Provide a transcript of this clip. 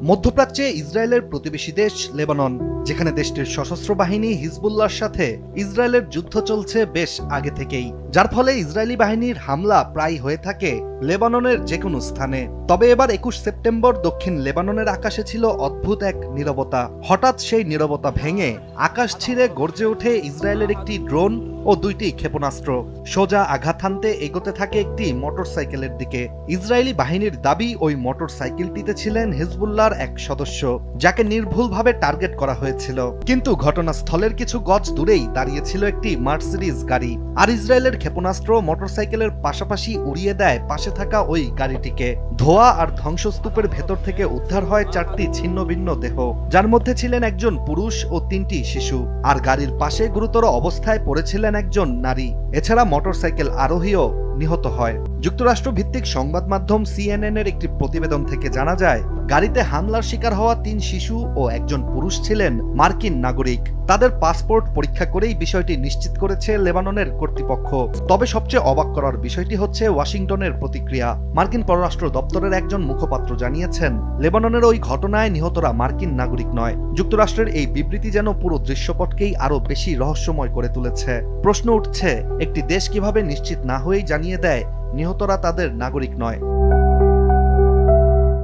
মধ্যপ্রাচ্যে ইসরায়েলের প্রতিবেশী দেশ লেবানন, যেখানে দেশটির সশস্ত্র বাহিনী হিজবুল্লাহর সাথে ইসরায়েলের যুদ্ধ চলছে বেশ আগে থেকেই, যার ফলে ইসরায়েলি বাহিনীর হামলা প্রায় হয়ে থাকে লেবাননের যে কোনো স্থানে। তবে এবার ২১ সেপ্টেম্বর দক্ষিণ লেবাননের আকাশে ছিল অদ্ভুত এক নীরবতা। হঠাৎ সেই নীরবতা ভেঙে আকাশ ছিঁড়ে গর্জে ওঠে ইসরায়েলের একটি ড্রোন ও ২টি ক্ষেপণাস্ত্র। সোজা আঘাত হানতে এগোতে থাকে একটি মোটরসাইকেলের দিকে। ইসরায়েলি বাহিনীর দাবি, ওই মোটরসাইকেলটিতে ছিলেন হিজবুল্লাহর এক সদস্য, যাকে নির্ভুলভাবে টার্গেট করা হয়েছিল। কিন্তু ঘটনাস্থলের কিছু গজ দূরেই দাঁড়িয়েছিল একটি মার্সিডিজ গাড়ি, আর ইসরায়েলের ক্ষেপণাস্ত্র মোটরসাইকেলের পাশাপাশি উড়িয়ে দেয় পাশে থাকা ওই গাড়িটিকে। ধোঁয়া আর ধ্বংসস্তূপের ভেতর থেকে উদ্ধার হয় ৪টি ছিন্ন ভিন্ন দেহ, যার মধ্যে ছিলেন একজন পুরুষ ও ৩টি শিশু, আর গাড়ির পাশে গুরুতর অবস্থায় পড়েছিলেন একজন নারী। এছাড়া মোটরসাইকেল আরোহীও নিহত হয়। যুক্তরাষ্ট্র ভিত্তিক সংবাদ মাধ্যম CNN এর একটি প্রতিবেদন থেকে জানা যায়, গাড়িতে হামলার শিকার হওয়া ৩ শিশু ও একজন পুরুষ ছিলেন মার্কিন নাগরিক। তাদের পাসপোর্ট পরীক্ষা করেই বিষয়টি নিশ্চিত করেছে লেবাননের কর্তৃপক্ষ। তবে সবচেয়ে অবাক করার বিষয়টি হচ্ছে ওয়াশিংটনের প্রতিক্রিয়া। মার্কিন পররাষ্ট্র দপ্তরের একজন মুখপাত্র জানিয়েছেন, লেবাননের ওই ঘটনায় নিহতরা মার্কিন নাগরিক নয়। যুক্তরাষ্ট্রের এই বিবৃতি যেন পুরো দৃশ্যপটকেই আরো বেশি রহস্যময় করে তুলেছে। প্রশ্ন উঠছে, একটি দেশ কিভাবে নিশ্চিত না হয়েই জানিয়ে দেয় নিহতরা তাদের নাগরিক নয়?